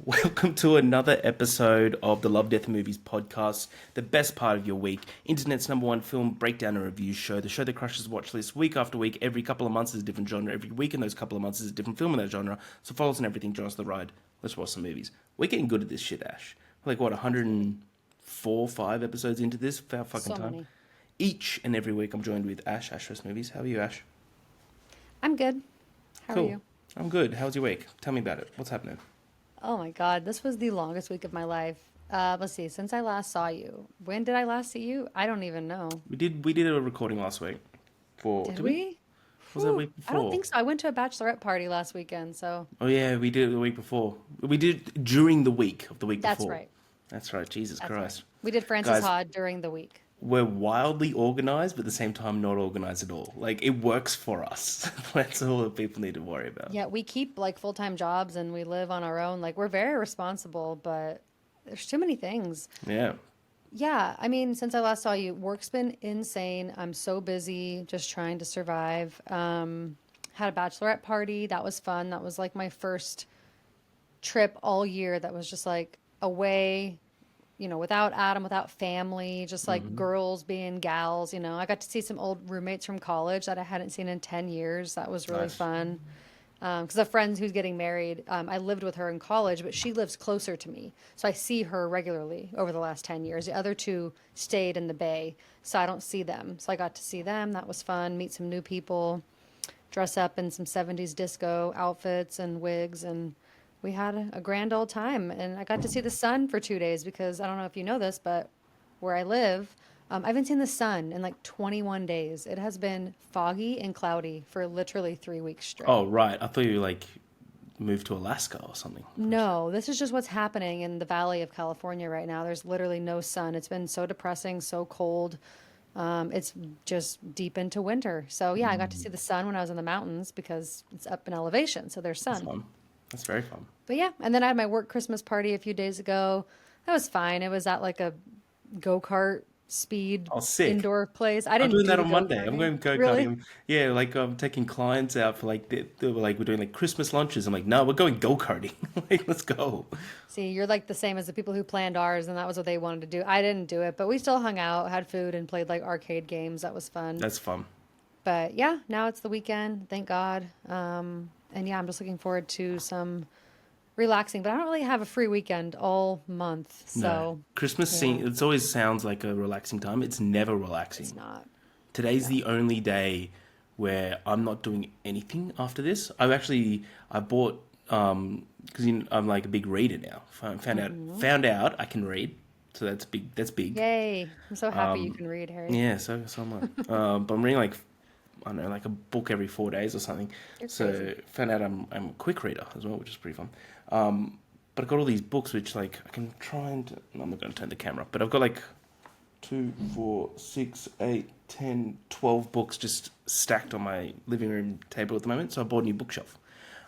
Welcome to another episode of the Love, Death and Movies podcast, the best part of your week. Internet's number one film breakdown and review show, the show that crushes watch lists week after week. Every couple of months is a different genre. Every week in those couple of months is a different film in that genre. So follow us on everything, join us the ride. Let's watch some movies. We're getting good at this shit, Ash. We're like, what, 104, 5 episodes into this? For our fucking So time. many. Each and every week I'm joined with Ash, Ash First Movies. How are you, Ash? I'm good. How are Cool. you? I'm good. How's your week? Tell me about it. What's happening? Oh my God, this was the longest week of my life. Let's see, since I last saw you. When did I last see you? I don't even know. We did a recording last week. Did we? Was that the Whew, week I don't before? think so. I went to a bachelorette party last weekend, so Oh yeah, we did it the week before. We did it during the week of the week that's before. right. That's right. Jesus That's right. Christ, We did Francis guys, Ha during the week. we're wildly organized, but at the same time not organized at all. Like it works for us. That's all that people need to worry about. Yeah, we keep like full-time jobs and we live on our own. Like we're very responsible, but there's too many things. Yeah. Yeah, I mean, since I last saw you, work's been insane. I'm so busy just trying to survive. Had a bachelorette party. That was fun. That was like my first trip all year that was just like away, without Adam, without family, just like Hmm. girls being gals. I got to see some old roommates from college that I hadn't seen in 10 years. That was really Nice. fun. Because a friend who's getting married, I lived with her in college, but she lives closer to me. So I see her regularly over the last 10 years. The other two stayed in the Bay, so I don't see them. So I got to see them. That was fun, meet some new people, dress up in some 70s disco outfits and wigs, and we had a grand old time. And I got to see the sun for 2 days because I don't know if you know this, but where I live, I haven't seen the sun in like 21 days. It has been foggy and cloudy for literally 3 weeks straight. Oh right. I thought you like moved to Alaska or something. No, this is just what's happening in the Valley of California right now. There's literally no sun. It's been so depressing, so cold. It's just deep into winter. So yeah, I got to see the sun when I was in the mountains because it's up in elevation, so there's That's sun. fun. That's very fun. But yeah, and then I had my work Christmas party a few days ago. That was fine. It was at like a go-kart speed Oh, sick. indoor place. I I'm didn't doing that do on Monday. I'm go-karting. going go Really? karting. Yeah, like I'm taking clients out for like they were like we're doing like Christmas lunches. I'm like, no, we're going go karting. Like, let's go. See, you're like the same as the people who planned ours, and that was what they wanted to do. I didn't do it, but we still hung out, had food, and played like arcade games. That was fun. That's fun. But yeah, now it's the weekend, thank God. And yeah, I'm just looking forward to some relaxing. But I don't really have a free weekend all month, No, so Christmas yeah, scene. It always sounds like a relaxing time. It's never it's relaxing. not. Today's No. the only day where I'm not doing anything after this. I bought because I'm like a big reader now. Found out I can read, so that's big. That's big. Yay! I'm so happy you can read, Harry. Yeah, so am I. But I'm reading like I don't know, like a book every 4 days or something. You're So crazy. found out I'm a quick reader as well, which is pretty fun. But I've got all these books which like I can try and no, I'm not going to turn the camera up, but I've got like 2, 4, 6, 8, 10, 12 books just stacked on my living room table at the moment. So I bought a new bookshelf.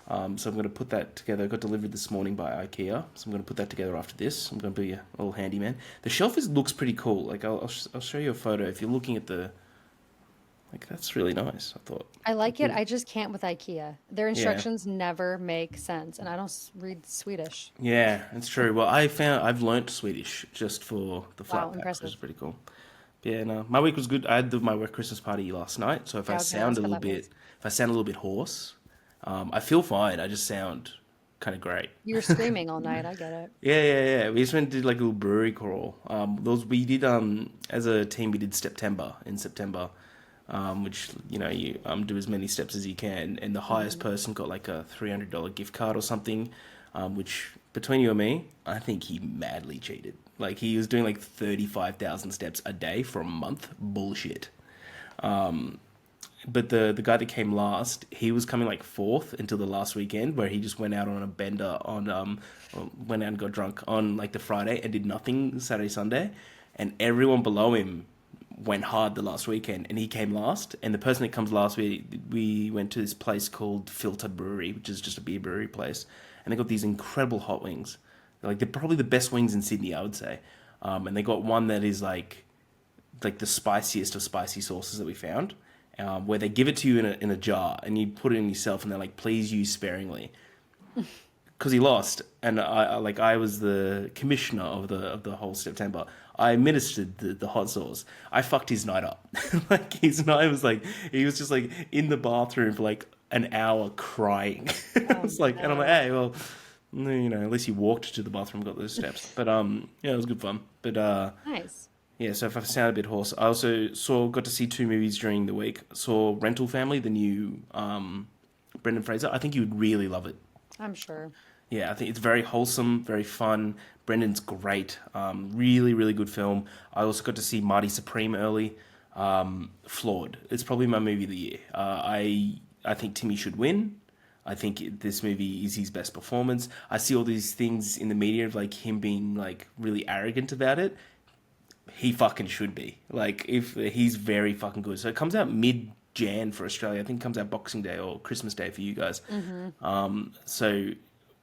So I'm going to put that together. I got delivered this morning by IKEA, so I'm going to put that together after this. I'm going to be a little handyman. The shelf looks pretty cool. Like I'll show you a photo if you're looking at the like that's really nice. I thought. I I like it. think- I just can't with IKEA. Their Yeah, instructions never make sense, and I don't read Swedish. yeah, it's true. Well, I've learnt Swedish just for the Wow, flat packs, which is impressive. pretty cool. Yeah, no, my week was good. I had my work Christmas party last night, so Yeah, I was gonna ask how that was. if I sound a little bit hoarse, I feel fine. I just sound kind of great. You were screaming all night. I get it. Yeah. We just went and did like a little brewery crawl. Those we did as a team. We did September in September, which you do as many steps as you can, and the highest Hmm. person got like a $300 gift card or something. Which between you and me, I think he madly cheated. Like he was doing like 35,000 steps a day for a month. Bullshit. But the guy that came last, he was coming like fourth until the last weekend, where he just went out on a bender went out and got drunk on like the Friday and did nothing Saturday Sunday, and everyone below him went hard the last weekend, and he came last. And the person that comes last, we went to this place called Filter Brewery, which is just a beer brewery place, and they got these incredible hot wings. They're probably the best wings in Sydney, I would say. And they got one that is like the spiciest of spicy sauces that we found, where they give it to you in a jar and you put it in yourself and they're like, please use sparingly. because he lost, and I was the commissioner of the whole September. I administered the hot sauce. I fucked his night up. Like his night was like he was just like in the bathroom for like an hour crying. I Oh was like, and I'm like, no. hey, well, at least he walked to the bathroom, got those steps. But yeah, it was good fun. But Nice. yeah, so if I sound a bit hoarse, I also got to see two movies during the week. Saw Rental Family, the new Brendan Fraser. I think you would really love it. I'm sure. Yeah, I think it's very wholesome, very fun. Brendan's great. Really, really good film. I also got to see Marty Supreme early. Flawed. It's probably my movie of the year. I think Timmy should win. I think this movie is his best performance. I see all these things in the media of like him being like really arrogant about it. He fucking should be. Like if he's very fucking good. So it comes out mid Jan for Australia. I think it comes out Boxing Day or Christmas Day for you guys. So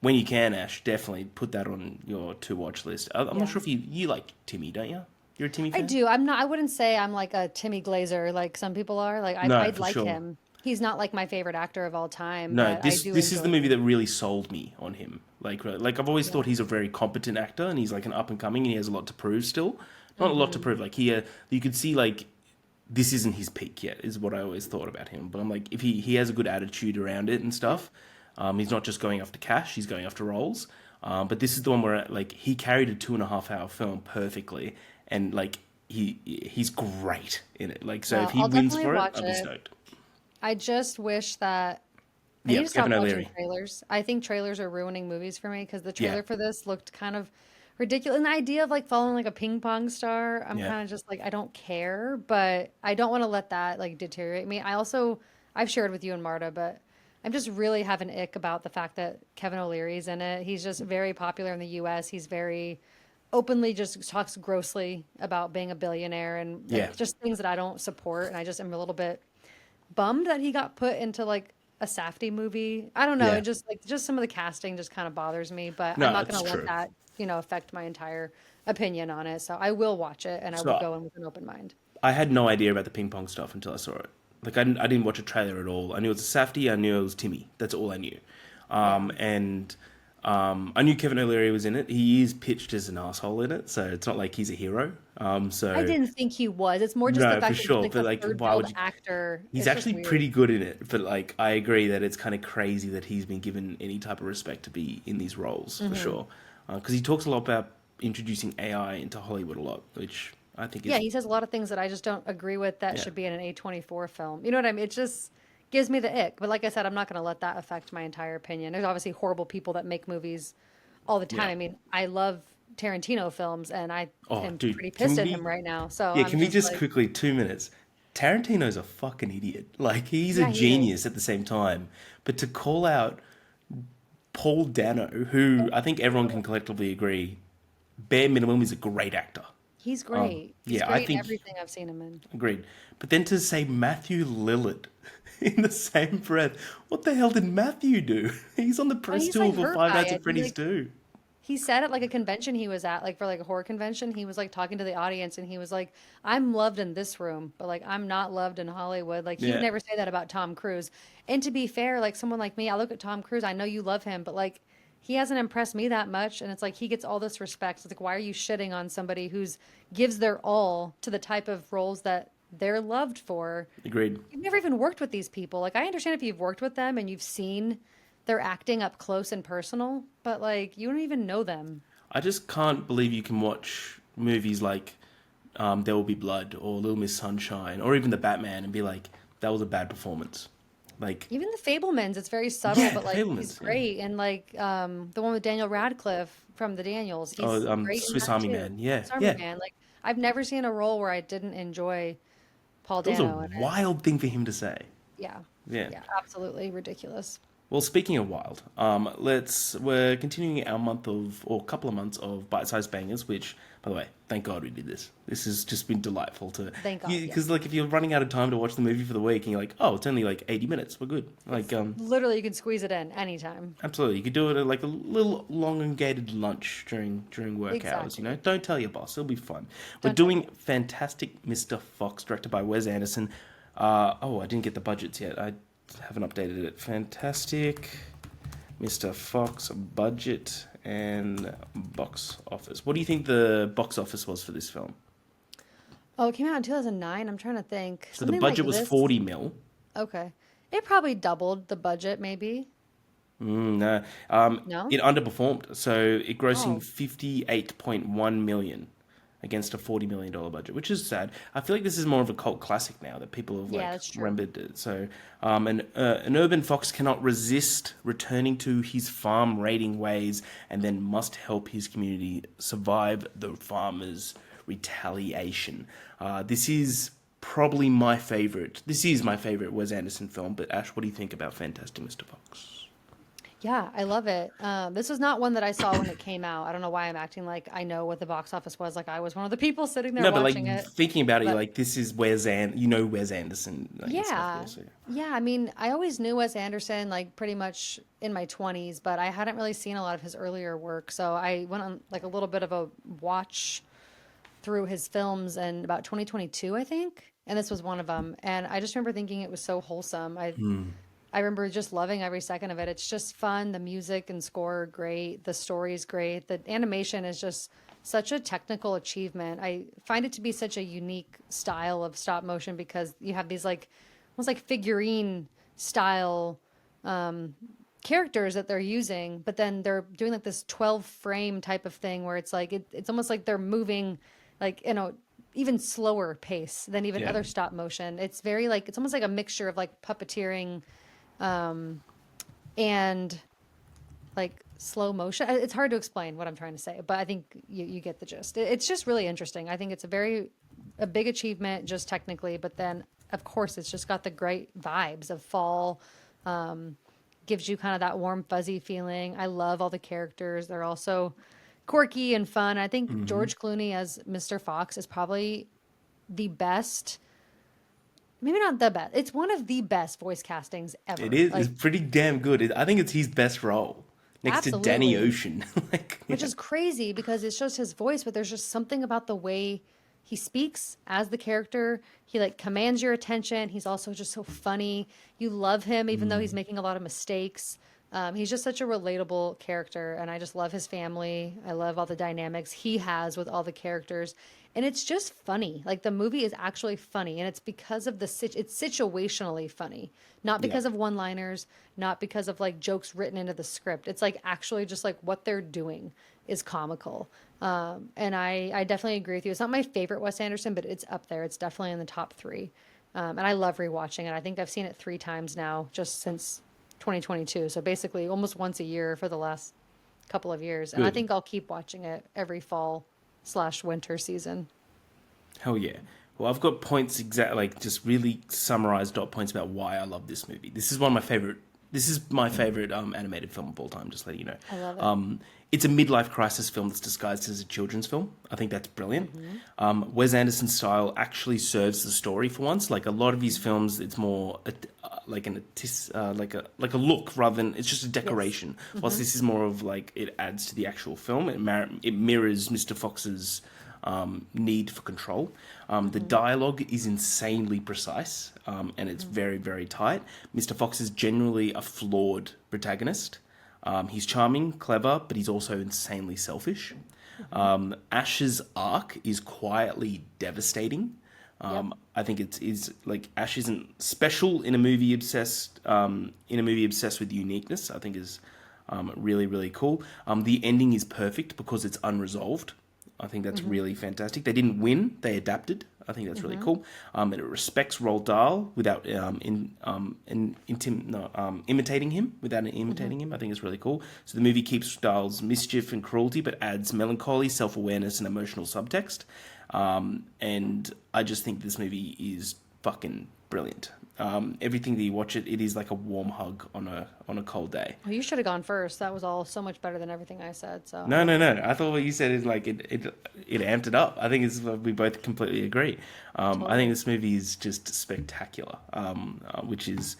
when you can, Ash, definitely put that on your to watch list. I'm not Yeah. sure if you like Timmy, don't you? You're a Timmy I fan? do. I'm not, I wouldn't say I'm like a Timmy Glazer like some people are. Like No, I'd for like sure. him. He's not like my favorite actor of all time, No, but I this do this is the enjoy movie him. that really sold me on him. Like I've always Yeah. thought he's a very competent actor, and he's like an up and coming, and he has a lot to prove still. Not a lot to Hmm. prove. Like you could see like this isn't his peak yet, is what I always thought about him. But I'm like, if he has a good attitude around it and stuff, he's not just going after cash, he's going after roles. But this is the one where like he carried a 2.5 hour film perfectly, and like he's great in it. Like so, if Well, he I'll wins definitely for it, watch I'd be it. stoked. I just wish that I need to Yep, stop Kevin watching O'Leary. trailers. I think trailers are ruining movies for me because the Yeah, trailer for this looked kind of ridiculous. And the idea of like following like a ping pong star, I'm yeah, kind of just like, I don't care, but I don't want to let that like deteriorate me. I've shared with you and Marta, but I'm just really have an ick about the fact that Kevin O'Leary's in it. He's just very popular in the US. He's very openly just talks grossly about being a billionaire and yeah. like just things that I don't support. And I just am a little bit bummed that he got put into like a Safdie movie. I don't know. Yeah. It just like just some of the casting just kind of bothers me, but I'm No, not it's going to let true. that, affect my entire opinion on it. So I will watch it and I will So go in with an open mind. I had no idea about the ping pong stuff until I saw it. Like I didn't watch a trailer at all. I knew it was a Safdie. I knew it was Timmy. That's all I knew. Yeah. And I knew Kevin O'Leary was in it. He is pitched as an asshole in it, so it's not like he's a hero. I So didn't think he was. It's more just the no, for fact that he's sure. like But a like, third why build would you? actor. He's It's just actually weird. pretty good in it. But like, I agree that it's kind of crazy that he's been given any type of respect to be in these roles for Hmm. sure. Because he talks a lot about introducing AI into Hollywood a lot, which I think Yeah, is he says a lot of things that I just don't agree with that yeah. should be in an A24 film. You know what I mean? It just gives me the ick. But like I said, I'm not going to let that affect my entire opinion. There's obviously horrible people that make movies all the time. Yeah. I mean, I love Tarantino films and I Oh, am dude, pretty can pissed at him we? right now. So Yeah, I'm can we just just like, quickly 2 minutes? Tarantino's a fucking idiot. Like he's a yeah, he is. genius at the same time. But to call out Paul Dano, who I think everyone can collectively agree, bare minimum is a great actor. He's great. He's Yeah, I great in think everything I've seen him in. agreed. But then to say Matthew Lillard in the same breath, what the hell did Matthew do? He's on the Well, press he's tour like for hurt Five by Nights it. at Freddy's 2. He said at like a convention he was at, like for like a horror convention, he was like talking to the audience and he was like, I'm loved in this room, but like I'm not loved in Hollywood. Like he would Yeah, never say that about Tom Cruise. And to be fair, like someone like me, I look at Tom Cruise, I know you love him, but like he hasn't impressed me that much. And it's like he gets all this respect. It's like, why are you shitting on somebody who's gives their all to the type of roles that they're loved for? agreed. You've never even worked with these people. Like I understand if you've worked with them and you've seen their acting up close and personal, but like you don't even know them. I just can't believe you can watch movies like There Will Be Blood or Little Miss Sunshine or even The Batman and be like, that was a bad performance. Like, Even the Fablemans, it's very subtle, yeah, but The like he's Fablemans, yeah. great. And like the one with Daniel Radcliffe from the Daniels, he's Oh, great in Swiss that Army too. Man, yeah, Swiss Army yeah. Man, like I've never seen a role where I didn't enjoy Paul It was a Dano in it. wild thing for him to say. Yeah, Yeah. yeah, absolutely ridiculous. Well, speaking of wild, we're continuing our month of or couple of months of bite-sized bangers. Which, by the way, thank God we did this. This has just been delightful to Thank God, because yes. like if you're running out of time to watch the movie for the week and you're like, oh, it's only like 80 minutes, we're good. Like, Literally, you can squeeze it in anytime. absolutely, you could do it at like a little elongated lunch during work hours. You know, Exactly. don't tell your boss; it'll be fun. We're Don't tell your doing boss. Fantastic Mr. Fox, directed by Wes Anderson. Oh, I didn't get the budgets yet. I haven't updated it. Fantastic Mr. Fox, budget and box office. What do you think the box office was for this film? Oh, it came out in 2009. I'm trying to think. So the Something like budget was this. 40 mil. Okay. It probably doubled the budget, maybe. No, No? it underperformed. So it grossing Oh, 58.1 million against a $40 million budget, which is sad. I feel like this is more of a cult classic now that people have yeah, like that's true. remembered it. So, an urban fox cannot resist returning to his farm raiding ways, and then must help his community survive the farmers' retaliation. This is probably my favorite. This is my favorite Wes Anderson film. But Ash, what do you think about Fantastic Mr. Fox? Yeah, I love it. This was not one that I saw when it came out. I don't know why I'm acting like I know what the box office was. Like I was one of the people sitting there No, but like watching it. thinking about it, you're But like this is Wes Anderson, like, and stuff. yeah, Also, yeah. I mean, I always knew Wes Anderson, like pretty much in my 20s, but I hadn't really seen a lot of his earlier work. So I went on like a little bit of a watch through his films in about 2022, I think. And this was one of them. And I just remember thinking it was so wholesome. I remember just loving every second of it. It's just fun. The music and score are great. The story is great. The animation is just such a technical achievement. I find it to be such a unique style of stop motion because you have these like almost like figurine style characters that they're using, but then they're doing like this 12 frame type of thing where it's like it's almost like they're moving like even slower pace than even yeah, other stop motion. It's very like it's almost like a mixture of like puppeteering and like slow motion. It's hard to explain what I'm trying to say, but I think you get the gist. It's just really interesting. I think it's a big achievement just technically, but then of course it's just got the great vibes of fall. Gives you kind of that warm fuzzy feeling. I love all the characters. They're also quirky and fun. I think George Clooney as Mr. Fox is probably the best, maybe not the best. It's one of the best voice castings it ever. is. It's Like pretty damn good. I think it's his best role next to Danny absolutely. Ocean. Like, Which yeah. is crazy because it's just his voice, but there's just something about the way he speaks as the character. He like commands your attention. He's also just so funny. You love him even though he's making a lot of mistakes. He's just such a relatable character, and I just love his family. I love all the dynamics he has with all the characters, and it's just funny. Like the movie is actually funny, and it's because of it's situationally funny, not Yeah. because of one-liners, not because of like jokes written into the script. It's like actually just like what they're doing is comical. And I definitely agree with you. It's not my favorite Wes Anderson, but it's up there. It's definitely in the top three. And I love rewatching it. I think I've seen it 3 times now, just since 2022. So basically, almost once a year for the last couple of years. And I Good. think I'll keep watching it every fall/winter season. Hell yeah. Well, I've got points exact, like just really summarized dot points about why I love this movie. This is one of my favorite. This is my favorite animated film of all time. Just letting you know. I love it. It's a midlife crisis film that's disguised as a children's film. I think that's brilliant. Wes Anderson's style actually serves the story for once. Like a lot of his films, it's more like like a look rather than it's just a Yes. decoration. Whilst this is more of like it adds to the actual film. It mirrors Mr. Fox's need for control. The dialogue is insanely precise, and it's very, very tight. Mr. Fox is generally a flawed protagonist. He's charming, clever, but he's also insanely selfish. Ash's arc is quietly devastating. Yep. I think it is like Ash isn't special in a movie obsessed with uniqueness. I think is really, really cool. The ending is perfect because it's unresolved. I think that's really fantastic. They didn't win; they adapted. I think that's really cool. And it respects Roald Dahl without imitating him. Without imitating him, I think it's really cool. So the movie keeps Dahl's mischief and cruelty, but adds melancholy, self-awareness, and emotional subtext. And I just think this movie is fucking brilliant. Everything that you watch it is like a warm hug on a cold day. Well, you should have gone first. That was all so much better than everything I said. So I No, no, love it. no. I thought what you said is like it amped it up. I think it's we both completely agree. I think Totally. this movie is just spectacular, which is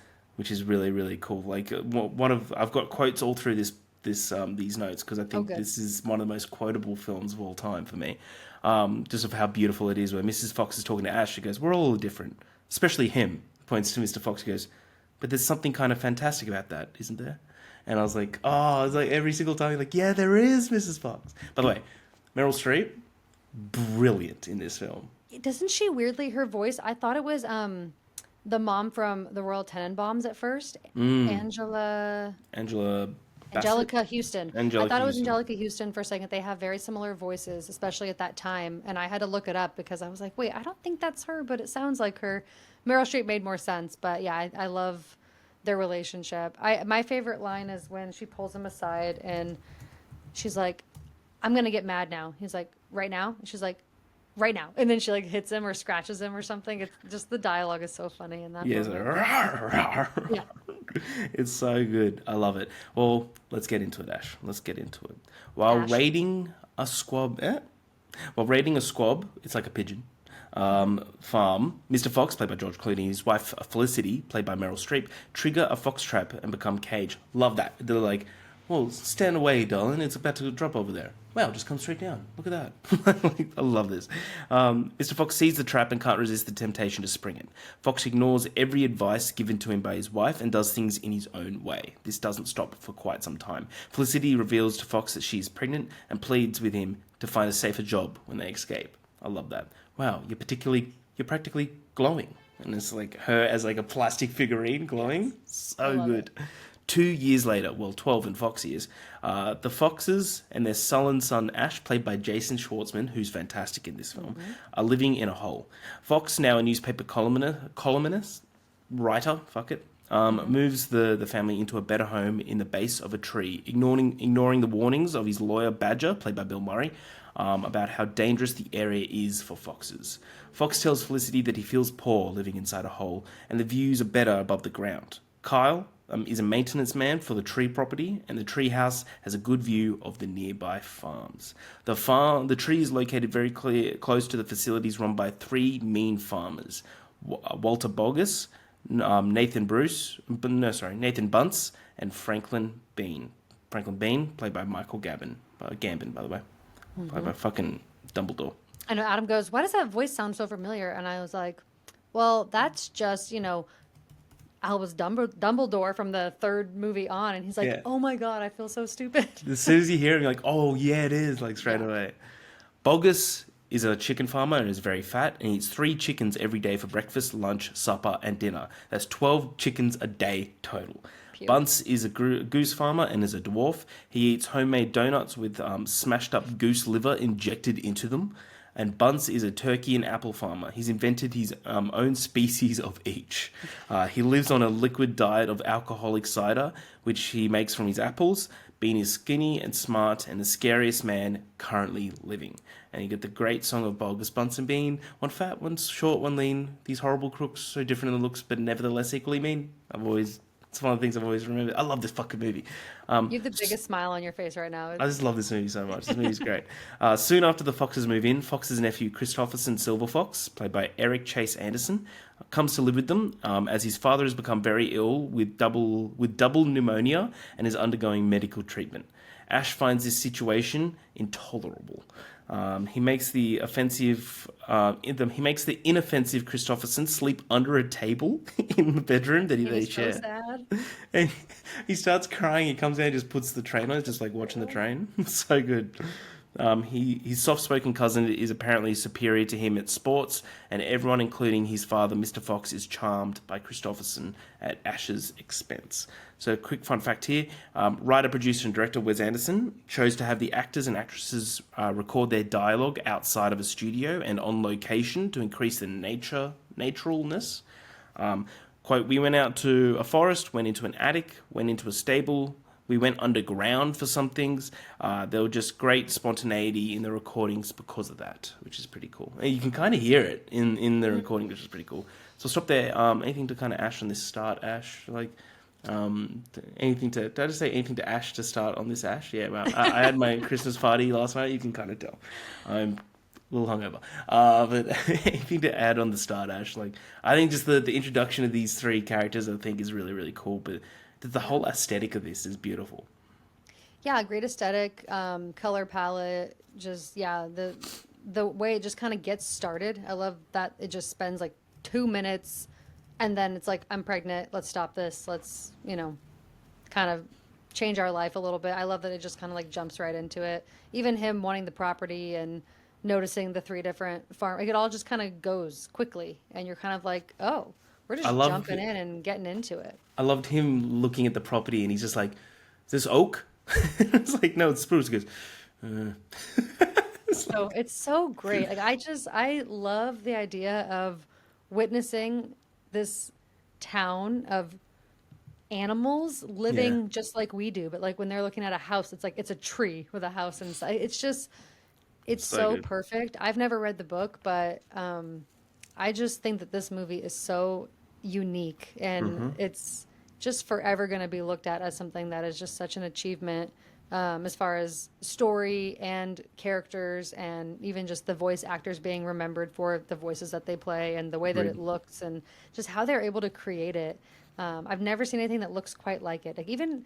really really cool. Like one of I've got quotes all through this these notes because I Oh, think good. this is one of the most quotable films of all time for me. Just of how beautiful it is. Where Mrs. Fox is talking to Ash, she goes, "We're all different," especially him. Points to Mr. Fox, goes, "But there's something kind of fantastic about that, isn't there?" And I was like, oh, it's like every single time, you're like, yeah, there is Mrs. Fox. By the way, Meryl Streep, brilliant in this film. Doesn't she weirdly her voice? I thought it was the mom from the Royal Tenenbaums at first, Angela Angela Bassett, Angelica Houston. I Angelica thought it was Houston. Angelica Houston for a second. They have very similar voices, especially at that time, and I had to look it up because I was like, wait, I don't think that's her, but it sounds like her. Meryl Streep made more sense, but yeah, I love their relationship. I my favorite line is when she pulls him aside and she's like, I'm gonna get mad now. He's like, right now? And she's like, right now. And then she like hits him or scratches him or something. It's just the dialogue is so funny in that Yes, like, moment. "Rawr, rawr." Yeah. It's so good. I love it. Well, let's get into it, Ash. Let's get into it. While Ash. raiding a squab, while raiding a squab, it's like a pigeon. Farm, Mr. Fox, played by George Clooney, and his wife Felicity, played by Meryl Streep, trigger a fox trap and become cage. Love that. They're like, well, stand away, darling. It's about to drop over there. Wow, just come straight down. Look at that. Like, I love this. Mr. Fox sees the trap and can't resist the temptation to spring it. Fox ignores every advice given to him by his wife and does things in his own way. This doesn't stop for quite some time. Felicity reveals to Fox that she is pregnant and pleads with him to find a safer job when they escape. I love that. Wow, you're practically glowing. And it's like her as like a plastic figurine glowing. Yes. I So love it. good. 2 years later, well, 12 in Fox years, the Foxes and their sullen son Ash, played by Jason Schwartzman, who's fantastic in this film, are living in a hole. Fox, now a newspaper columnist, writer, fuck it, moves the family into a better home in the base of a tree, ignoring the warnings of his lawyer Badger, played by Bill Murray, about how dangerous the area is for foxes. Fox tells Felicity that he feels poor living inside a hole, and the views are better above the ground. Kyle is a maintenance man for the tree property, and the tree house has a good view of the nearby farms. The tree is located very close to the facilities run by three mean farmers: Walter Bogus, Nathan Bunce, and Franklin Bean. Franklin Bean, played by Michael Gambon, by the way, played by fucking Dumbledore. I know Adam goes, why does that voice sound so familiar? And I was like, well, that's just, Albus Dumbledore from the third movie on. And he's like, Yeah. oh my God, I feel so stupid. As soon as you hear him, you're like, oh yeah, it is, like straight Yeah. away. Bogus is a chicken farmer and is very fat and eats 3 chickens every day for breakfast, lunch, supper, and dinner. That's 12 chickens a day total. Puke. Bunce is a goose farmer and is a dwarf. He eats homemade donuts with smashed up goose liver injected into them. And Bunce is a turkey and apple farmer. He's invented his own species of each. He lives on a liquid diet of alcoholic cider, which he makes from his apples. Bean is skinny and smart and the scariest man currently living. And you get the great song of Bogus, Bunce, and Bean. One fat, one short, one lean. These horrible crooks, so different in the looks, but nevertheless equally mean. It's one of the things I've always remembered. I love this fucking movie. You have the biggest smile on your face right now. I just love this movie so much. This movie's great. Soon after the Foxes move in, Fox's nephew Christopherson Silver Fox, played by Eric Chase Anderson, comes to live with them as his father has become very ill with double pneumonia and is undergoing medical treatment. Ash finds this situation intolerable. He makes the inoffensive Christopherson sleep under a table in the bedroom that He they was so share. sad. And he starts crying. He comes in and just puts the train on. It's just like watching the train. So good. His soft-spoken cousin is apparently superior to him at sports, and everyone, including his father, Mr. Fox, is charmed by Christopherson at Ash's expense. So, quick fun fact here: writer, producer, and director Wes Anderson chose to have the actors and actresses record their dialogue outside of a studio and on location to increase the naturalness. Quote, we went out to a forest, went into an attic, went into a stable, we went underground for some things. There were just great spontaneity in the recordings because of that, which is pretty cool. And you can kind of hear it in the recording, which is pretty cool. So I'll stop there. Anything to kind of Ash on this start, Ash? Like, anything to, did I just say anything to Ash to start on this Ash? Yeah, well, I had my Christmas party last night. You can kind of tell. I'm a little hungover. But anything to add on the start, Ash? Like, I think just the introduction of these three characters, I think, is really, really cool. But the whole aesthetic of this is beautiful. Yeah, great aesthetic, color palette, just yeah, the way it just kind of gets started. I love that it just spends like 2 minutes and then it's like, I'm pregnant, let's stop this, let's, kind of change our life a little bit. I love that it just kind of like jumps right into it. Even him wanting the property and noticing the three different farm, like it all just kind of goes quickly, and you're kind of like, oh, we're I just love jumping in and getting into it. I loved him looking at the property and he's just like, "Is this oak?" It's like, "No, it's spruce." He goes, uh. It's So like, it's so great. Like I love the idea of witnessing this town of animals yeah, living just like we do, but like when they're looking at a house, it's like it's a tree with a house inside. It's just it's so so good. perfect. I've never read the book, but I just think that this movie is so unique and Hmm. it's just forever going to be looked at as something that is just such an achievement as far as story and characters and even just the voice actors being remembered for the voices that they play and the way that it Agreed. looks and just how they're able to create it. I've never seen anything that looks quite like it. Like even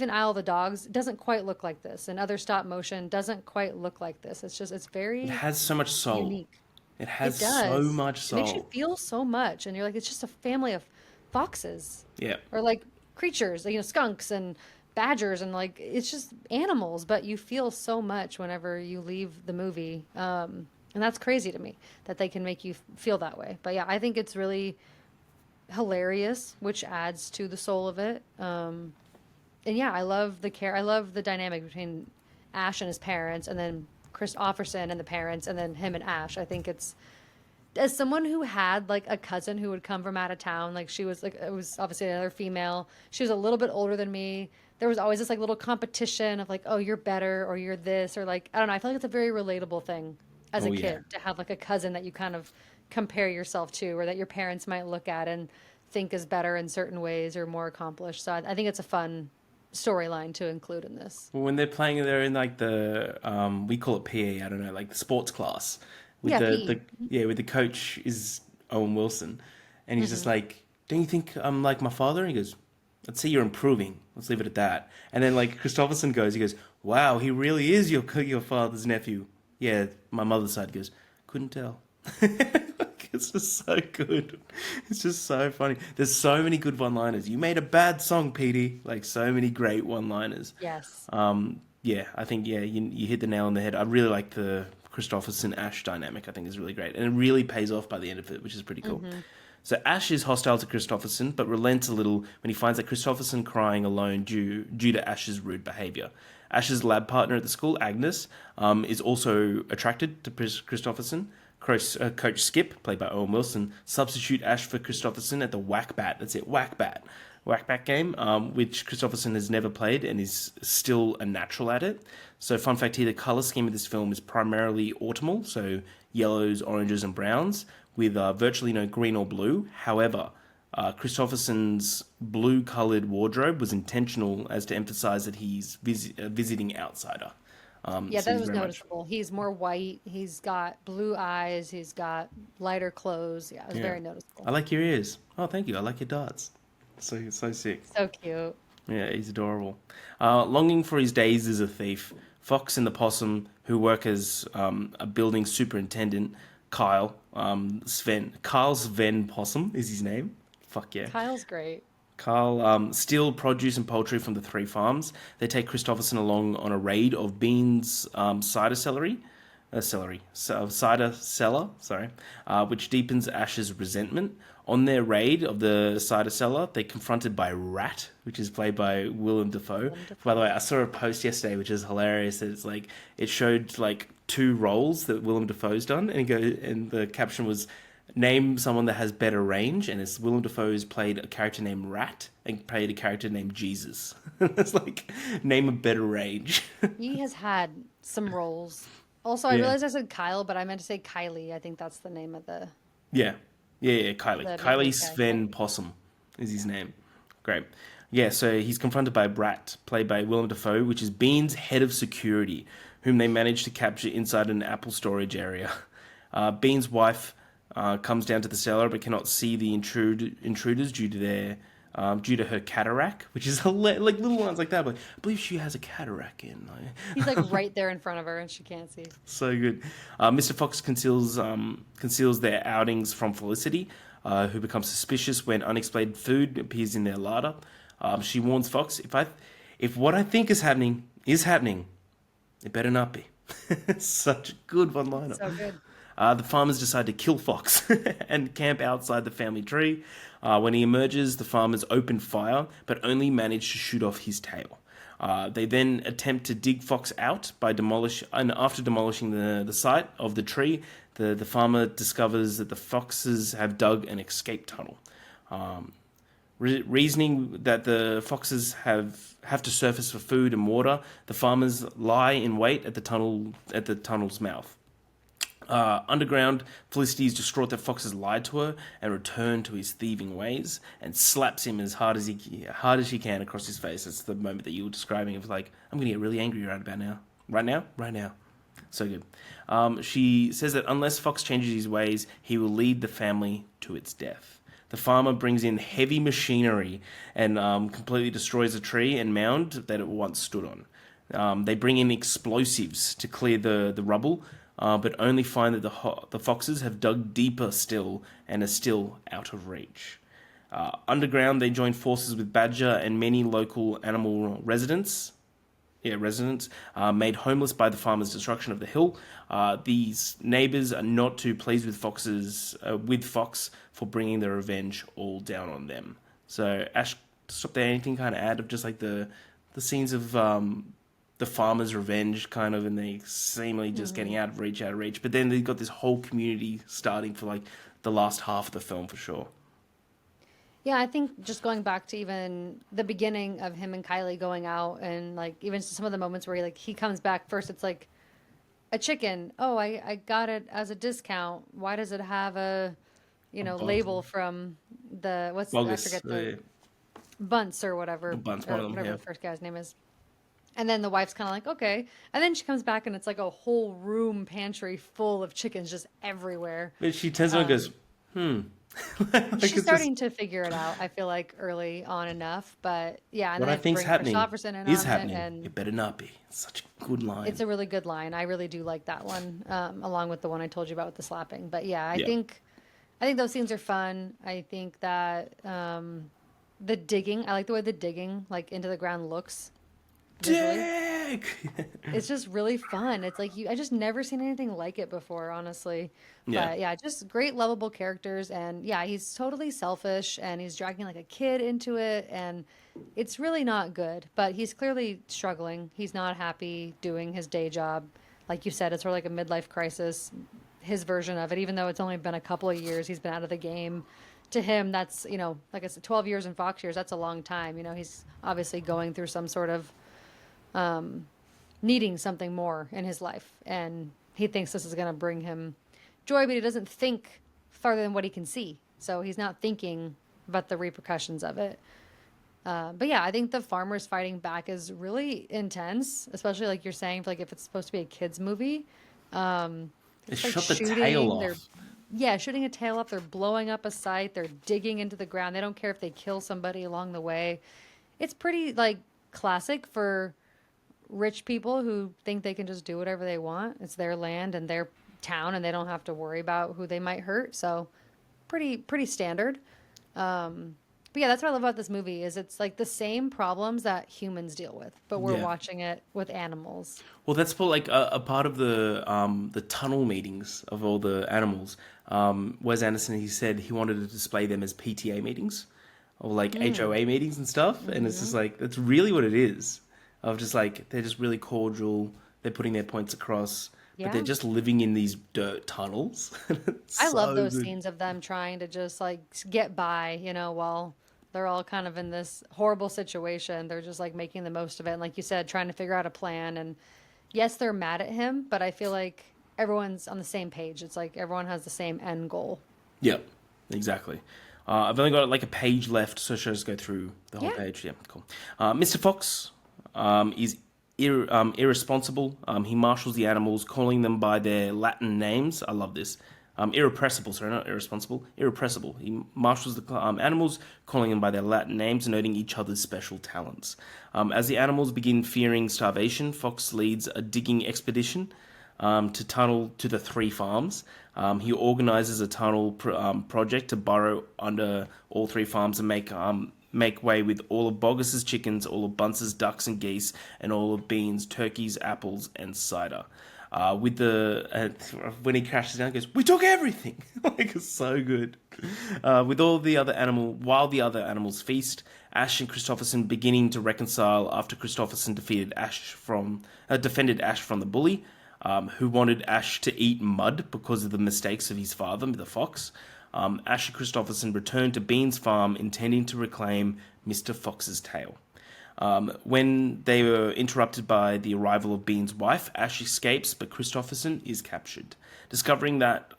Isle of the Dogs doesn't quite look like this, and other stop motion doesn't quite look like this. It's It very has so much soul. unique. It has It so does. much It makes you soul. feel so much, and you're like, it's just a family of foxes Yeah. or like creatures, skunks and badgers, and like it's just animals, but you feel so much whenever you leave the movie. And that's crazy to me that they can make you feel that way. But yeah, I think it's really hilarious, which adds to the soul of it. And yeah, I love the dynamic between Ash and his parents, and then Chris Offerson and the parents, and then him and Ash. I think it's as someone who had like a cousin who would come from out of town, like she was like it was obviously another female. She was a little bit older than me. There was always this like little competition of like, oh, you're better or you're this or like I don't know. I feel like it's a very relatable thing as a Oh yeah. kid to have like a cousin that you kind of compare yourself to or that your parents might look at and think is better in certain ways or more accomplished. So I think it's a fun storyline to include in this. Well, when they're in like the we call it PE, I don't know, like the sports class with Yeah, the PE. yeah, with the coach is Owen Wilson, and he's just Hmm. like, "Don't you think I'm like my father?" And he goes, "Let's say you're improving. Let's leave it at that." And then like Christopherson goes, he goes, "Wow, he really is your father's nephew." Yeah, my mother's side goes, "Couldn't tell." Like, it's just so good. It's just so funny. There's so many good one-liners. You made a bad song, Petey. Like so many great one-liners. Yes. Yeah, I think you hit the nail on the head. I really like the Christopherson Ash dynamic. I think is really great, and it really pays off by the end of it, which is pretty cool. Hmm. So Ash is hostile to Christopherson, but relents a little when he finds that Christopherson crying alone due to Ash's rude behavior. Ash's lab partner at the school, Agnes, is also attracted to Christopherson. Coach Skip, played by Owen Wilson, substitute Ash for Christopherson at the Whack Bat. That's it, Whack Bat. Whack Bat game, which Christopherson has never played and is still a natural at it. So, fun fact here: the color scheme of this film is primarily autumnal, so yellows, oranges, and browns, with virtually no green or blue. However, Christopherson's blue-colored wardrobe was intentional, as to emphasize that he's a visiting outsider. Yeah, So that he's was very much noticeable. He's more white. He's got blue eyes. He's got lighter clothes. Yeah, it was yeah. very I noticeable. like your ears. Oh, thank you. I like your darts. So sick. So cute. Yeah, he's adorable. Longing for his days as a thief, Fox and the possum, who work as a building superintendent, Kyle Sven Possum is his name. Fuck yeah. Kyle's great. Carl steal produce and poultry from the three farms. They take Christopherson along on a raid of Bean's cider cellar, sorry, which deepens Ash's resentment. On their raid of the cider cellar, they're confronted by Rat, which is played by Willem Dafoe. By the way, Wonderful. I saw a post yesterday, which is hilarious. It's like it showed like two roles that Willem Dafoe's done, and the caption was name someone that has better range, and it's Willem Dafoe's played a character named Rat and played a character named Jesus. It's like name a better range. He has had some roles. Also, I Yeah. realized I said Kyle, but I meant to say Kylie. I think that's the name of Yeah. Yeah, Kylie. the main Kylie lead character. Sven Possum is his name. Great. Yeah, so he's confronted by Brat, played by Willem Dafoe, which is Bean's head of security, whom they managed to capture inside an apple storage area. Bean's wife comes down to the cellar but cannot see the intruders due to her cataract, which is like little ones like that. But I believe she has a cataract in. He's like right there in front of her, and she can't see. So good. Mr. Fox conceals their outings from Felicity, who becomes suspicious when unexplained food appears in their larder. She warns Fox, If what I think is happening, it better not be. Such a good one-liner. So good. The farmers decide to kill Fox and camp outside the family tree. When he emerges, the farmers open fire, but only manage to shoot off his tail. They then attempt to dig Fox out and after demolishing the site of the tree, the farmer discovers that the foxes have dug an escape tunnel. Reasoning that the foxes have to surface for food and water, the farmers lie in wait at the tunnel's mouth. Underground, Felicity is distraught that Fox has lied to her and returned to his thieving ways, and slaps him as hard as she can across his face. That's the moment that you were describing. It was like, I'm gonna get really angry right about now. Right now. So good. She says that unless Fox changes his ways, he will lead the family to its death. The farmer brings in heavy machinery and completely destroys a tree and mound that it once stood on. They bring in explosives to clear the rubble, but only find that the foxes have dug deeper still and are still out of reach. Underground, they join forces with Badger and many local animal residents, made homeless by the farmer's destruction of the hill. These neighbors are not too pleased with Fox for bringing their revenge all down on them. So, Ash, stop there. Anything kind of add of just like the scenes of the farmer's revenge, kind of, and they seemingly just getting out of reach. But then they've got this whole community starting for like the last half of the film for sure. Yeah, I think just going back to even the beginning of him and Kylie going out, and like even some of the moments where he comes back first, it's like a chicken. Oh, I got it as a discount. Why does it have a label from I Bogus. forget the Bunts or whatever, Bunts, or one of them, whatever yeah. the first guy's name is. And then the wife's kind of like, okay. And then she comes back and it's like a whole room pantry full of chickens just everywhere. But she turns around and goes, Like, She's it's starting to figure it out, I feel like, early on enough. But yeah, and what then I I have to think's bring happening Christopherson in is on happening. it. And It better not be. It's such a good line. it's a really good line. I really do like that one, along with the one I told you about with the slapping. But yeah, Yeah. I think those scenes are fun. I think that the digging, I like the way the digging like into the ground looks visually. Dick! It's just really fun. It's like I just never seen anything like it before, honestly. Yeah. But yeah, just great lovable characters, and yeah, he's totally selfish and he's dragging like a kid into it, and it's really not good. But he's clearly struggling. He's not happy doing his day job. Like you said, it's sort of like a midlife crisis, his version of it, even though it's only been a couple of years he's been out of the game. To him, that's, like I said, 12 years in Fox years, that's a long time. He's obviously going through some sort of needing something more in his life. And he thinks this is going to bring him joy, but he doesn't think farther than what he can see. So he's not thinking about the repercussions of it. But yeah, I think the farmers fighting back is really intense, especially like you're saying, like if it's supposed to be a kid's movie. They It's like shot the shooting, tail they're off. yeah, shooting a tail up. They're blowing up a site. They're digging into the ground. They don't care if they kill somebody along the way. It's pretty like classic for rich people who think they can just do whatever they want. It's their land and their town, and they don't have to worry about who they might hurt. So, pretty standard. But yeah, that's what I love about this movie is it's like the same problems that humans deal with, but we're Yeah. watching it with animals. Well, that's for like a part of the tunnel meetings of all the animals. Wes Anderson, he said he wanted to display them as PTA meetings or like HOA meetings and stuff, and it's just like that's really what it is. Of just like they're just really cordial. They're putting their points across, but they're Yeah. just living in these dirt tunnels. It's I love so those good. scenes of them trying to just like get by, while they're all kind of in this horrible situation. They're just like making the most of it. And like you said, trying to figure out a plan. And yes, they're mad at him, but I feel like everyone's on the same page. It's like everyone has the same end goal. Yep, exactly. I've only got like a page left, so should I just go through the whole Yeah. page? Yeah, cool. Mr. Fox is irresponsible. He marshals the animals, calling them by their Latin names. I love this. Irrepressible, sorry, not irresponsible. Irrepressible. He marshals the animals, calling them by their Latin names, noting each other's special talents. As the animals begin fearing starvation, Fox leads a digging expedition to tunnel to the 3 farms. He organizes a tunnel project to burrow under all 3 farms and make make way with all of Bogus's chickens, all of Bunce's ducks and geese, and all of Bean's turkeys, apples, and cider. When he crashes down, he goes, "We took everything!" Like, it's so good. While the other animals feast, Ash and Christopherson beginning to reconcile after Christopherson defended Ash from the bully, who wanted Ash to eat mud because of the mistakes of his father, the fox. Ash and Christopherson returned to Bean's farm, intending to reclaim Mr. Fox's tail. When they were interrupted by the arrival of Bean's wife, Ash escapes, but Christopherson is captured. Discovering that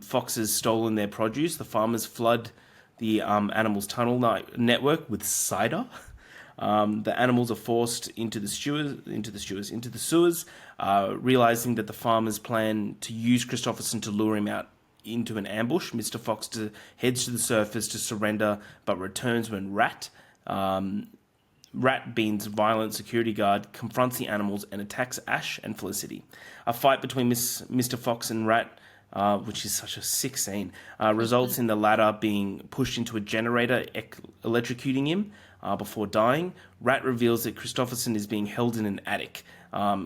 foxes stolen their produce, the farmers flood the animals' tunnel network with cider. The animals are forced into the sewers, realizing that the farmers plan to use Christopherson to lure him out into an ambush. Mr. Fox heads to the surface to surrender, but returns when Rat, Bean's violent security guard, confronts the animals and attacks Ash and Felicity. A fight between Mr. Fox and Rat, which is such a sick scene, results in the latter being pushed into a generator, electrocuting him before dying. Rat reveals that Christopherson is being held in an attic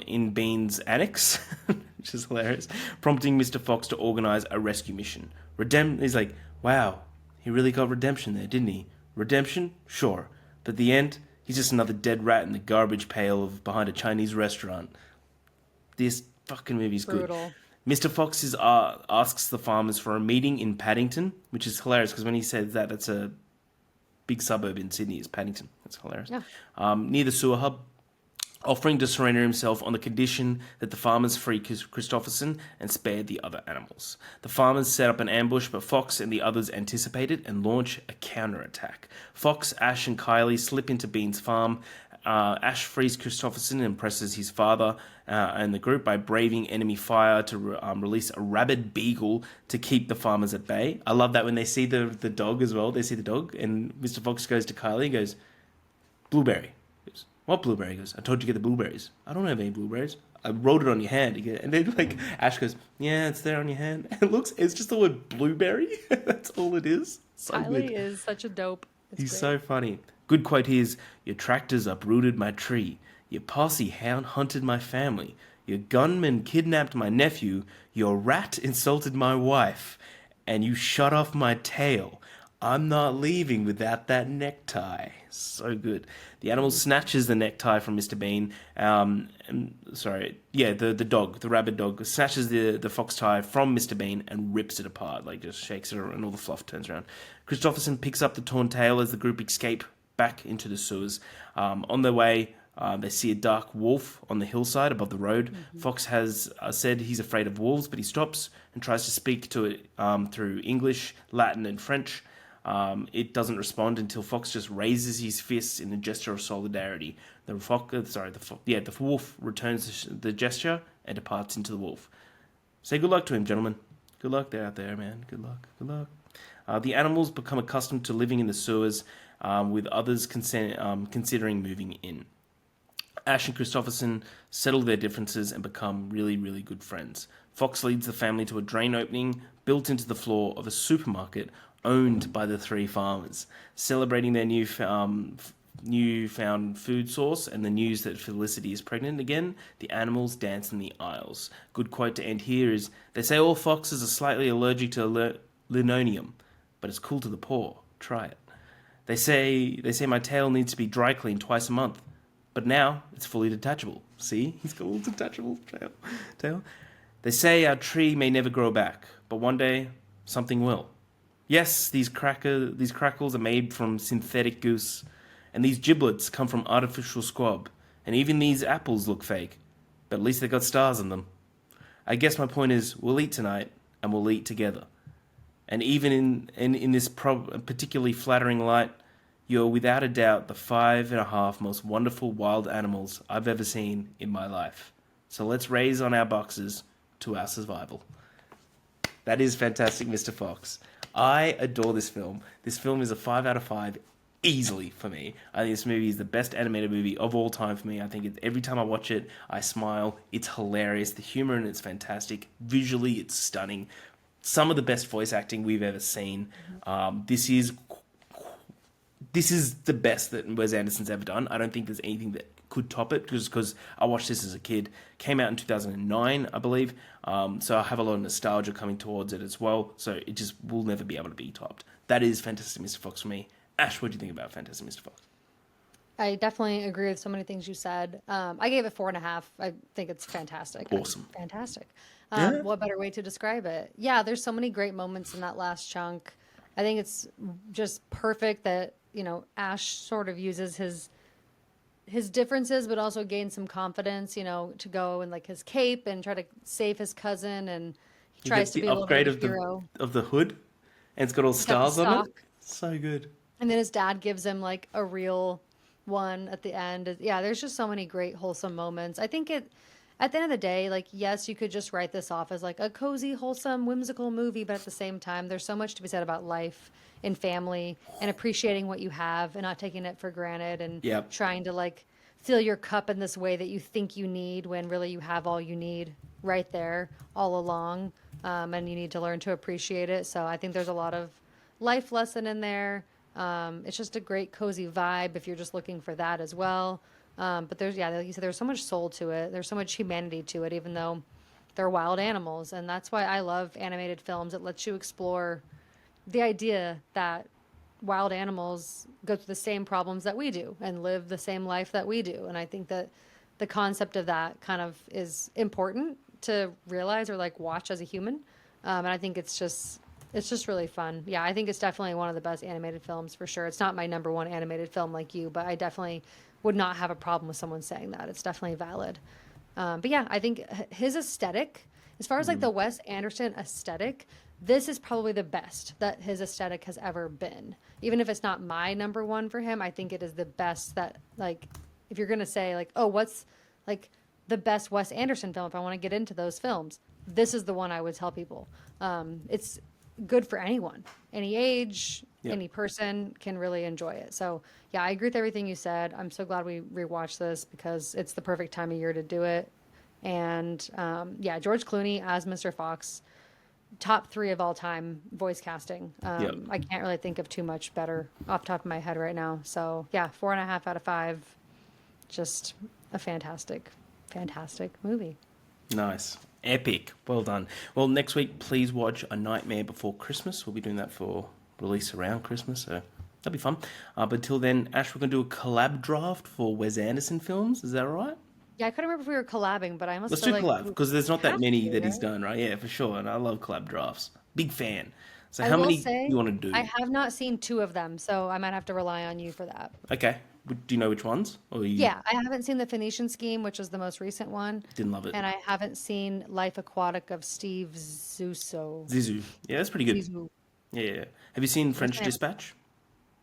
in Bean's annex, which is hilarious, prompting Mr. Fox to organize a rescue mission. He's like, wow, he really got redemption there, didn't he? Redemption? Sure. But at the end, he's just another dead rat in the garbage pail behind a Chinese restaurant. This fucking movie's Brutal. good. Mr. Fox asks the farmers for a meeting in Paddington, which is hilarious because when he says that, it's a big suburb in Sydney, is Paddington. That's hilarious. Yeah. Near the sewer hub, offering to surrender himself on the condition that the farmers free Christopherson and spare the other animals. The farmers set up an ambush, but Fox and the others anticipate it and launch a counterattack. Fox, Ash, and Kylie slip into Bean's farm. Ash frees Christopherson and impresses his father and the group by braving enemy fire to release a rabid beagle to keep the farmers at bay. I love that when they see the dog as well. They see the dog, and Mr. Fox goes to Kylie and goes, "Blueberry." He goes, "What blueberry?" He goes, "I told you to get the blueberries." "I don't have any blueberries." "I wrote it on your hand." And then like Ash goes, "Yeah, it's there on your hand." And it's just the word blueberry. That's all it is. So Kylie good. is such a dope. It's He's great. so funny. Good quote here is, "Your tractors uprooted my tree. Your posse hunted my family. Your gunman kidnapped my nephew. Your rat insulted my wife. And you shut off my tail. I'm not leaving without that necktie." So good. The animal snatches the necktie from Mr. Bean. The dog, the rabid dog, snatches the fox tie from Mr. Bean and rips it apart, like just shakes it and all the fluff turns around. Christopherson picks up the torn tail as the group escape back into the sewers. On their way, they see a dark wolf on the hillside above the road. Mm-hmm. Fox has said he's afraid of wolves, but he stops and tries to speak to it through English, Latin, and French. It doesn't respond until Fox just raises his fists in a gesture of solidarity. The wolf returns the gesture and departs into the wolf. Say good luck to him, gentlemen. Good luck out there, man. Good luck. Good luck. The animals become accustomed to living in the sewers, with others considering moving in. Ash and Christopherson settle their differences and become really, really good friends. Fox leads the family to a drain opening built into the floor of a supermarket owned by the three farmers. Celebrating their newfound food source and the news that Felicity is pregnant again, the animals dance in the aisles. Good quote to end here is, "They say all foxes are slightly allergic to linoleum, but it's cool to the poor. Try it. They say my tail needs to be dry cleaned twice a month, but now it's fully detachable." See, he's got a little detachable tail. "They say our tree may never grow back, but one day something will. Yes, these crackles are made from synthetic goose, and these giblets come from artificial squab, and even these apples look fake, but at least they got stars on them. I guess my point is, we'll eat tonight, and we'll eat together. And even in this particularly flattering light, you're without a doubt the 5.5 most wonderful wild animals I've ever seen in my life. So let's raise on our boxes to our survival." That is fantastic, Mr. Fox. I adore this film. This film is a 5 out of 5 easily for me. I think this movie is the best animated movie of all time for me. I think every time I watch it, I smile. It's hilarious. The humor in it's fantastic. Visually, it's stunning. Some of the best voice acting we've ever seen. This is this is the best that Wes Anderson's ever done. I don't think there's anything that could top it because I watched this as a kid. Came out in 2009, I believe. So I have a lot of nostalgia coming towards it as well. So it just will never be able to be topped. That is Fantastic Mr. Fox for me. Ash, what do you think about Fantastic Mr. Fox? I definitely agree with so many things you said. I gave it 4.5. I think it's fantastic. Awesome. Fantastic. Yeah. What better way to describe it? Yeah, there's so many great moments in that last chunk. I think it's just perfect that, Ash sort of uses his differences, but also gains some confidence, to go in like his cape and try to save his cousin, and he He tries gets to the be a little bit upgrade of a of the hero. hood, and it's got all He's got the stars on it. sock. So good. And then his dad gives him like a real one at the end. Yeah, there's just so many great wholesome moments. I think at the end of the day, like, yes, you could just write this off as like a cozy, wholesome, whimsical movie, but at the same time, there's so much to be said about life and family and appreciating what you have and not taking it for granted and Yep. trying to like fill your cup in this way that you think you need when really you have all you need right there all along. And you need to learn to appreciate it. So I think there's a lot of life lesson in there. It's just a great cozy vibe if you're just looking for that as well. But there's, yeah, like you said, there's so much soul to it. There's so much humanity to it, even though they're wild animals. And that's why I love animated films. It lets you explore the idea that wild animals go through the same problems that we do and live the same life that we do. And I think that the concept of that kind of is important to realize or like watch as a human. And I think it's just really fun. Yeah, I think it's definitely one of the best animated films for sure. It's not my number one animated film like you, but I definitely would not have a problem with someone saying that. It's definitely valid. But yeah, I think his aesthetic, as far as like the Wes Anderson aesthetic, this is probably the best that his aesthetic has ever been. Even if it's not my number one for him, I think it is the best that, like, if you're going to say, like, oh, what's like the best Wes Anderson film, if I want to get into those films, this is the one I would tell people. It's good for anyone, any age, Yep. any person can really enjoy it. So, yeah, I agree with everything you said. I'm so glad we rewatched this because it's the perfect time of year to do it. And yeah, George Clooney as Mr. Fox, top 3 of all time voice casting. Yep. I can't really think of too much better off the top of my head right now. So, yeah, 4.5 out of 5. Just a fantastic, fantastic movie. Nice. Epic. Well done. Well, next week, please watch A Nightmare Before Christmas. We'll be doing that for release around Christmas, so that'll be fun. But until then, Ash, we're going to do a collab draft for Wes Anderson films. Is that all right? Yeah, I couldn't remember if we were collabing, but I must Let's feel do like collab, we because there's not that have many to, that he's right? done, right? Yeah, for sure. And I love collab drafts. Big fan. So I how will many say you want to I do? have not seen 2 of them, so I might have to rely on you for that. Okay. Do you know which ones? Or you Yeah, I haven't seen The Phoenician Scheme, which is the most recent one, didn't love it? and I haven't seen Life Aquatic of Steve Zissou. Zizou. Yeah, that's pretty good. Zissou. Yeah, yeah. Have you seen Yes, French I have. Dispatch?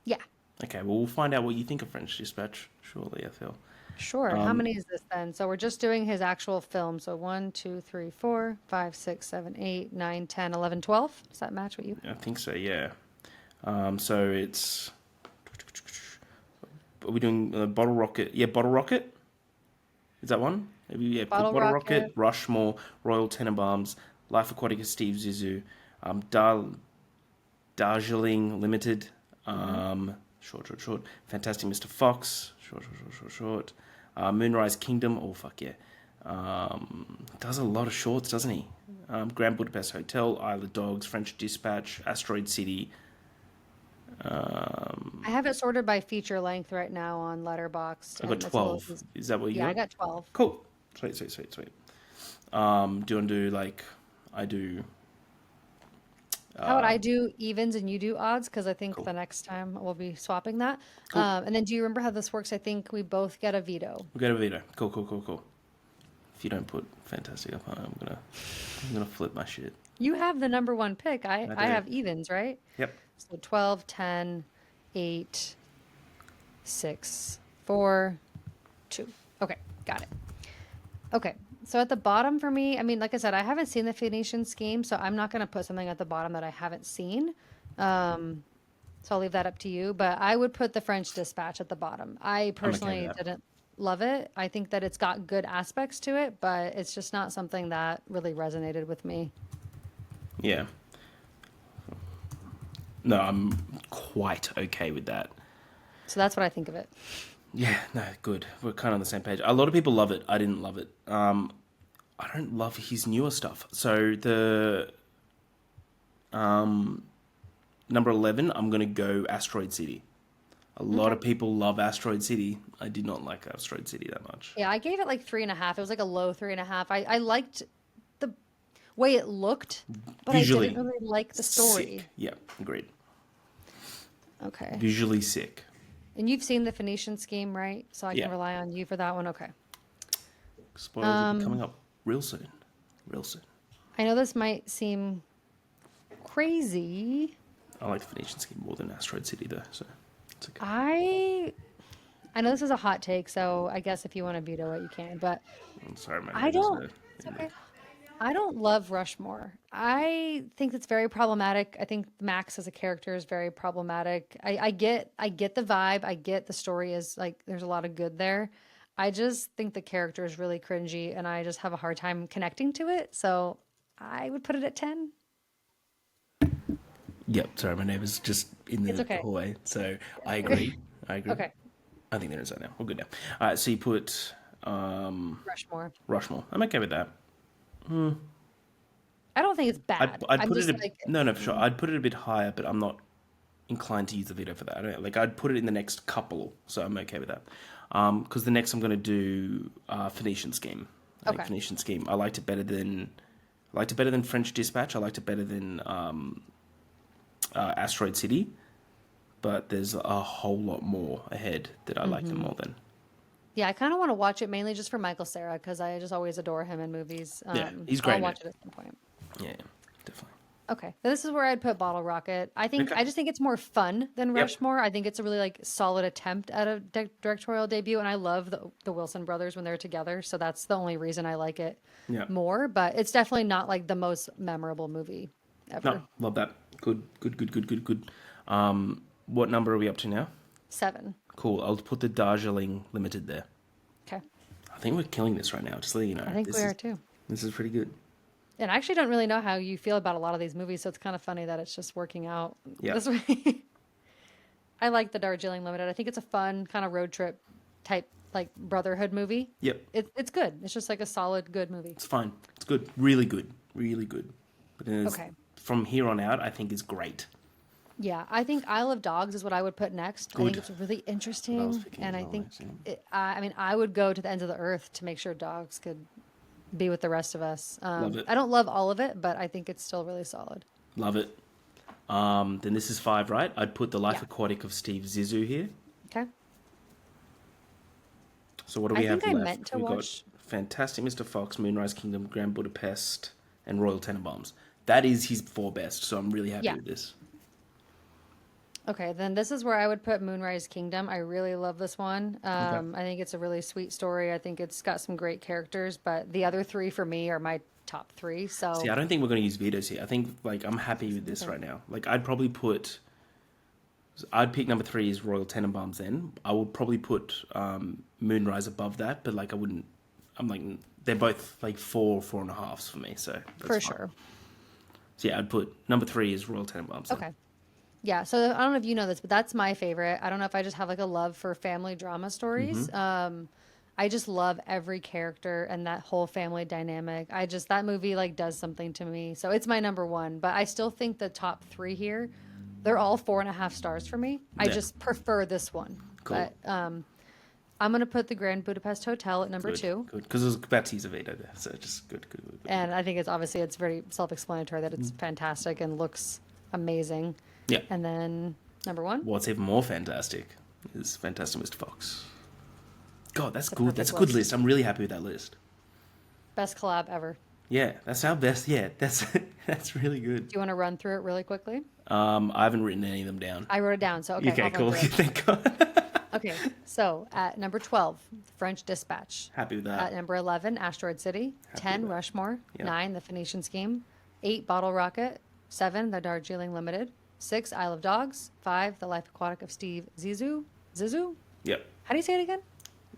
Yeah, Okay, well, we'll find out what you think of French Dispatch shortly, I feel. sure. How many is this then? So we're just doing his actual film. So 1, 2, 3, 4, 5, 6, 7, 8, 9, 10, 11, 12. Does that match what you? I think so, yeah. So it's. Are we doing Bottle Rocket? Yeah, Bottle Rocket? Is that one? Maybe, yeah, Bottle Bottle Rocket. Rocket, Rushmore, Royal Tenenbaums, Life Aquatic of Steve Zissou, Darjeeling Limited, short, Fantastic Mr. Fox, short, Moonrise Kingdom, oh fuck yeah. Does a lot of shorts, doesn't he? Grand Budapest Hotel, Isle of Dogs, French Dispatch, Asteroid City. I have it sorted by feature length right now on Letterboxd, I got and as well 12. as Is that what you yeah, I got? got 12. Cool. Sweet. Do you want to do like I do? How would I do evens and you do odds? Because I think Cool. the next time we'll be swapping that. Cool. And then do you remember how this works? I think we both get a veto. We'll go to Vito. Cool. If you don't put Fantastic up, I'm gonna flip my shit. You have the number one pick. I I do. have evens, right? Yep. So 12, 10, 8, 6, 4, 2. Okay, got it. Okay, so at the bottom for me, I mean, like I said, I haven't seen the Phoenician Scheme, so I'm not going to put something at the bottom that I haven't seen. So I'll leave that up to you. But I would put the French Dispatch at the bottom. I I'm okay with personally that. didn't love it. I think that it's got good aspects to it, but it's just not something that really resonated with me. Yeah. No, I'm quite okay with that. So that's what I think of it. Yeah, no, good. We're kind of on the same page. A lot of people love it. I didn't love it. I don't love his newer stuff. So the number 11, I'm gonna go Asteroid City. A lot Okay. of people love Asteroid City. I did not like Asteroid City that much. Yeah, I gave it like 3.5. It was like a low 3.5. I liked the way it looked, but I didn't Visually really like the story. sick. Yeah, agreed. Okay. Visually sick. And you've seen the Phoenician scheme, right? So I Yeah. can rely on you for that one. Okay. Spoilers will be coming up real soon. Real soon. I know this might seem crazy. I like the Phoenician scheme more than Asteroid City though, so it's okay. I know this is a hot take, so I guess if you want to veto it, you can. But I'm sorry, my I neighbors don't. are It's in okay. there. I don't love Rushmore. I think it's very problematic. I think Max as a character is very problematic. I get the vibe. I get the story is like there's a lot of good there. I just think the character is really cringy, and I just have a hard time connecting to it. So I would put it at 10. Yep, sorry, my neighbor's just in It's the okay. hallway. So I agree. I agree. Okay. I think they're inside now. We're good now. All right, so you put Rushmore. Rushmore. I'm okay with that. I don't think it's bad. I'd I'm put it just a, like, no, no, for sure. I'd put it a bit higher, but I'm not inclined to use the veto for that. I don't, like I'd put it in the next couple, so I'm okay with that. Because the next I'm going to do Phoenician Scheme. I think okay. Phoenician Scheme. I liked it better than French Dispatch. I liked it better than Asteroid City. But there's a whole lot more ahead that I like them more than. Yeah, I kind of want to watch it mainly just for Michael Cera because I just always adore him in movies. Yeah, he's So I'll great in it. watch it at some point. Yeah, definitely. Okay, this is where I'd put Bottle Rocket. Okay. I just think it's more fun than Yep. Rushmore. I think it's a really like solid attempt at a directorial debut, and I love the Wilson brothers when they're together. So that's the only reason I like it Yeah. more. But it's definitely not like the most memorable movie No, ever. love that. Good, good, good, good, good, good. What number are we up to now? 7. Cool. I'll put the Darjeeling Limited there. Okay, I think we're killing this right now. Just letting you know. I think This we is are too. this is pretty good. And I actually don't really know how you feel about a lot of these movies, so it's kind of funny that it's just working out Yeah. this way. I like the Darjeeling Limited. I think it's a fun kind of road trip type like brotherhood movie. Yep. It's good. It's just like a solid good movie. It's fine. It's good. Really good. Really good. But then Okay. from here on out, I think is great. Yeah, I think Isle of Dogs is what I would put next. I think Good. it's really I was interesting, picking and as I well, think actually. I mean, I would go to the ends of the earth to make sure dogs could be with the rest of us. Love it. I don't love all of it, but I think it's still really solid. Love it. Then this is 5, right? I'd put The Life Yeah. Aquatic of Steve Zissou here. Okay. So what do I we have think I left? meant to We've watch. got Fantastic Mr. Fox, Moonrise Kingdom, Grand Budapest, and Royal Tenenbaums. That is his 4 best, so I'm really happy Yeah. with this. Okay, then this is where I would put Moonrise Kingdom. I really love this one. Okay. I think it's a really sweet story. I think it's got some great characters, but the other 3 for me are my top 3. So See, I don't think we're going to use vetoes here. I think like I'm happy with this right now. Like I'd pick number 3 is Royal Tenenbaums. Then I would probably put Moonrise above that, but like I wouldn't. I'm like they're both like 4.5s for me. So that's for fine. sure. So yeah, I'd put number 3 is Royal Tenenbaums. Then. Okay. Yeah, so I don't know if you know this, but that's my favorite. I don't know if I just have like a love for family drama stories. I just love every character and that whole family dynamic. That movie like does something to me. So it's my number 1, but I still think the top 3 here, they're all 4.5 stars for me. I Yeah. just prefer this one. Cool. But I'm gonna put the Grand Budapest Hotel at number Good, 2. good. Because I was about to use a veto there, so just good, good, good, good. And I think it's very self-explanatory that it's fantastic and looks amazing. Yeah. And then number 1, What's even more fantastic is Fantastic Mr. Fox. God, that's the good. perfect That's a good list. list. I'm really happy with that list. Best collab ever. Yeah, that's our best. Yeah, that's that's really good. Do you want to run through it really quickly? I haven't written any of them down. I wrote it down, so okay. Okay, I'll run cool. through it. Thank God. Okay, so at number 12, French Dispatch. Happy with At that. number 11, Asteroid City. Happy 10, with that. Rushmore. Yeah. 9, The Phoenician Scheme. 8, Bottle Rocket. 7, The Darjeeling Limited. 6, Isle of Dogs. 5, The Life Aquatic of Steve Zissou. Zissou? Yep. How do you say it again?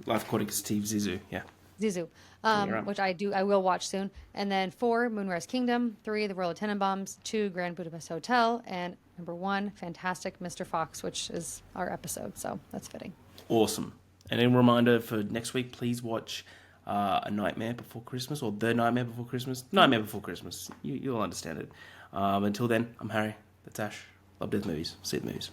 Life Aquatic is Steve Zissou. Yeah. Zissou, you're right. which I will watch soon. And then 4, Moonrise Kingdom. 3, The Royal Tenenbaums. 2, Grand Budapest Hotel. And number 1, fantastic Mr. Fox, which is our episode. So that's fitting. Awesome. And a reminder for next week, please watch A Nightmare Before Christmas, or The Nightmare Before Christmas. Nightmare Before Christmas. You'll understand it. Until then, I'm Harry. That's Ash. Love Death Movies. See you at the movies.